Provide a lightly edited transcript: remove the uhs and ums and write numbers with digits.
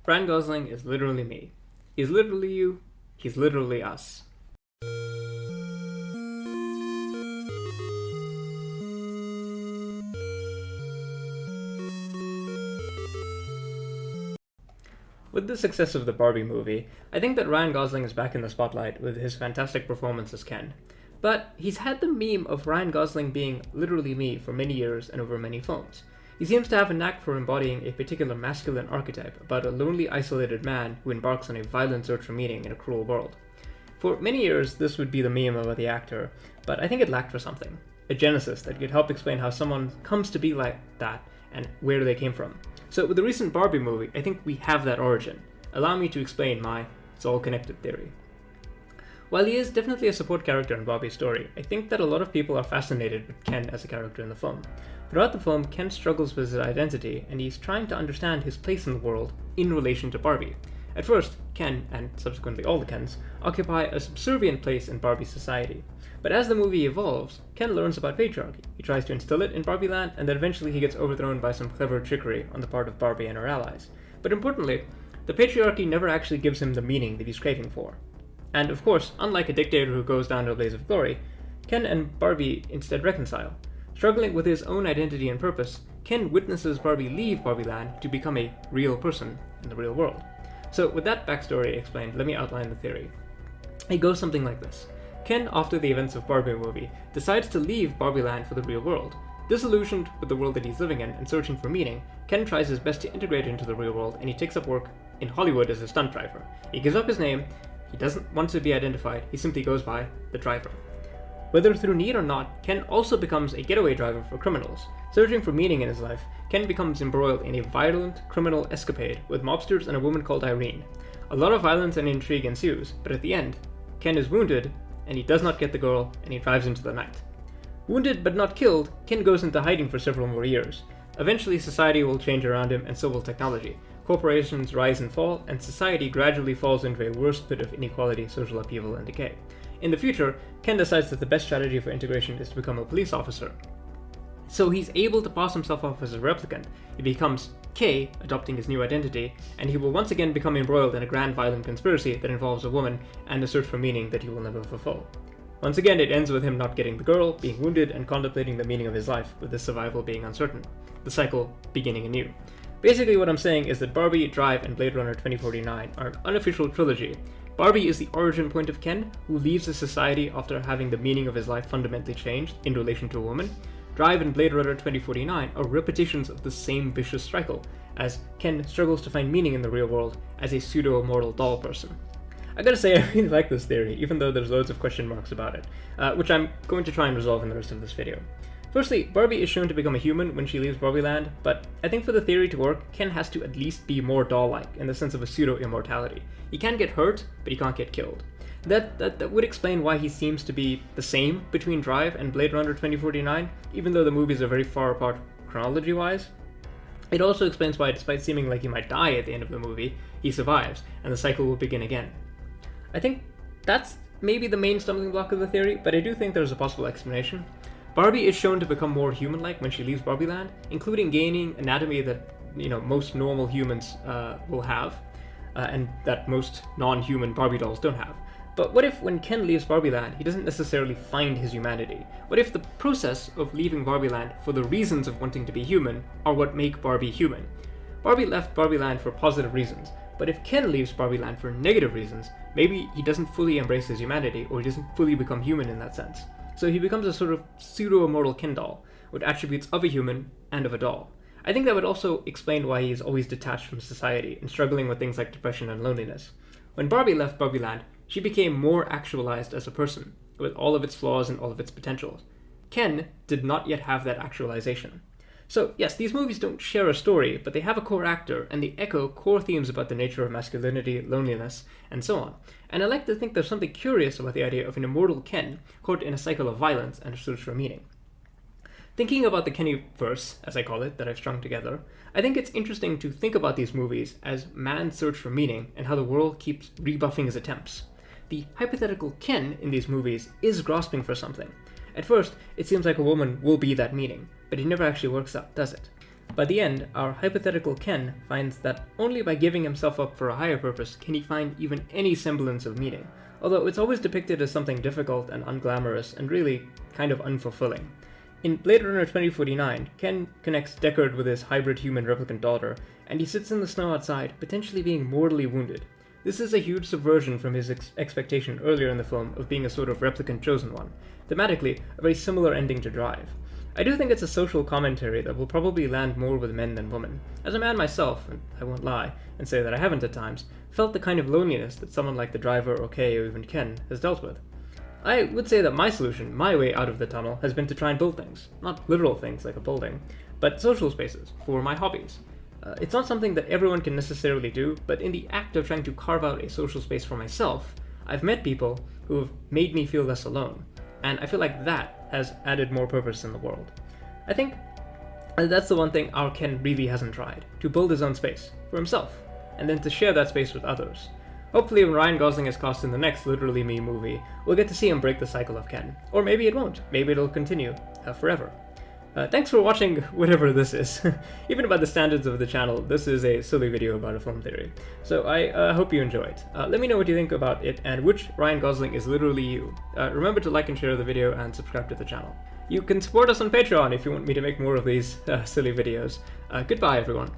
Ryan Gosling is literally me. He's literally you. He's literally us. With the success of the Barbie movie, I think that Ryan Gosling is back in the spotlight with his fantastic performance as Ken. But he's had the meme of Ryan Gosling being literally me for many years and over many films. He seems to have a knack for embodying a particular masculine archetype about a lonely, isolated man who embarks on a violent search for meaning in a cruel world. For many years, this would be the meme about the actor, but I think it lacked for something. A genesis that could help explain how someone comes to be like that and where they came from. So with the recent Barbie movie, I think we have that origin. Allow me to explain my "it's all connected" theory. While he is definitely a support character in Barbie's story, I think that a lot of people are fascinated with Ken as a character in the film. Throughout the film, Ken struggles with his identity, and he's trying to understand his place in the world in relation to Barbie. At first, Ken, and subsequently all the Kens, occupy a subservient place in Barbie's society. But as the movie evolves, Ken learns about patriarchy. He tries to instill it in Barbie Land, and then eventually he gets overthrown by some clever trickery on the part of Barbie and her allies. But importantly, the patriarchy never actually gives him the meaning that he's craving for. And of course, unlike a dictator who goes down to a blaze of glory, Ken and Barbie instead reconcile. Struggling with his own identity and purpose, Ken witnesses Barbie leave Barbie Land to become a real person in the real world. So with that backstory explained, let me outline the theory. It goes something like this. Ken, after the events of Barbie movie, decides to leave Barbie Land for the real world. Disillusioned with the world that he's living in and searching for meaning, Ken tries his best to integrate into the real world, and he takes up work in Hollywood as a stunt driver. He gives up his name, he doesn't want to be identified, he simply goes by the driver. Whether through need or not, Ken also becomes a getaway driver for criminals. Searching for meaning in his life, Ken becomes embroiled in a violent criminal escapade with mobsters and a woman called Irene. A lot of violence and intrigue ensues, but at the end, Ken is wounded, and he does not get the girl, and he drives into the night. Wounded but not killed, Ken goes into hiding for several more years. Eventually, society will change around him, and so will technology. Corporations rise and fall, and society gradually falls into a worse pit of inequality, social upheaval, and decay. In the future, Ken decides that the best strategy for integration is to become a police officer. So he's able to pass himself off as a replicant. He becomes K, adopting his new identity, and he will once again become embroiled in a grand violent conspiracy that involves a woman and a search for meaning that he will never fulfill. Once again, it ends with him not getting the girl, being wounded, and contemplating the meaning of his life, with his survival being uncertain. The cycle beginning anew. Basically what I'm saying is that Barbie, Drive, and Blade Runner 2049 are an unofficial trilogy. Barbie is the origin point of Ken, who leaves the society after having the meaning of his life fundamentally changed in relation to a woman. Drive and Blade Runner 2049 are repetitions of the same vicious cycle, as Ken struggles to find meaning in the real world as a pseudo-immortal doll person. I gotta say, I really like this theory, even though there's loads of question marks about it, which I'm going to try and resolve in the rest of this video. Firstly, Barbie is shown to become a human when she leaves Barbie Land, but I think for the theory to work, Ken has to at least be more doll-like in the sense of a pseudo-immortality. He can get hurt, but he can't get killed. That would explain why he seems to be the same between Drive and Blade Runner 2049, even though the movies are very far apart chronology-wise. It also explains why, despite seeming like he might die at the end of the movie, he survives, and the cycle will begin again. I think that's maybe the main stumbling block of the theory, but I do think there's a possible explanation. Barbie is shown to become more human-like when she leaves Barbie Land, including gaining anatomy that most normal humans will have, and that most non-human Barbie dolls don't have. But what if when Ken leaves Barbie Land, he doesn't necessarily find his humanity? What if the process of leaving Barbie Land for the reasons of wanting to be human are what make Barbie human? Barbie left Barbie Land for positive reasons, but if Ken leaves Barbie Land for negative reasons, maybe he doesn't fully embrace his humanity, or he doesn't fully become human in that sense. So he becomes a sort of pseudo-immortal Ken doll, with attributes of a human and of a doll. I think that would also explain why he is always detached from society and struggling with things like depression and loneliness. When Barbie left Barbie Land, she became more actualized as a person, with all of its flaws and all of its potentials. Ken did not yet have that actualization. So yes, these movies don't share a story, but they have a core actor, and they echo core themes about the nature of masculinity, loneliness, and so on. And I like to think there's something curious about the idea of an immortal Ken caught in a cycle of violence and a search for meaning. Thinking about the Kennyverse, as I call it, that I've strung together, I think it's interesting to think about these movies as man's search for meaning and how the world keeps rebuffing his attempts. The hypothetical Ken in these movies is grasping for something. At first, it seems like a woman will be that meaning, but it never actually works out, does it? By the end, our hypothetical Ken finds that only by giving himself up for a higher purpose can he find even any semblance of meaning, although it's always depicted as something difficult and unglamorous and really kind of unfulfilling. In Blade Runner 2049, Ken connects Deckard with his hybrid human replicant daughter, and he sits in the snow outside, potentially being mortally wounded. This is a huge subversion from his expectation earlier in the film of being a sort of replicant chosen one. Thematically, a very similar ending to Drive. I do think it's a social commentary that will probably land more with men than women. As a man myself, and I won't lie and say that I haven't at times, felt the kind of loneliness that someone like the driver or Kay or even Ken has dealt with. I would say that my solution, my way out of the tunnel, has been to try and build things. Not literal things like a building, but social spaces for my hobbies. It's not something that everyone can necessarily do, but in the act of trying to carve out a social space for myself, I've met people who have made me feel less alone, and I feel like that has added more purpose in the world. I think that's the one thing our Ken really hasn't tried, to build his own space, for himself, and then to share that space with others. Hopefully when Ryan Gosling is cast in the next Literally Me movie, we'll get to see him break the cycle of Ken. Or maybe it won't, maybe it'll continue forever. Thanks for watching whatever this is. Even by the standards of the channel, this is a silly video about a film theory. So I hope you enjoyed. Let me know what you think about it and which Ryan Gosling is literally you. Remember to like and share the video and subscribe to the channel. You can support us on Patreon if you want me to make more of these silly videos. Goodbye everyone.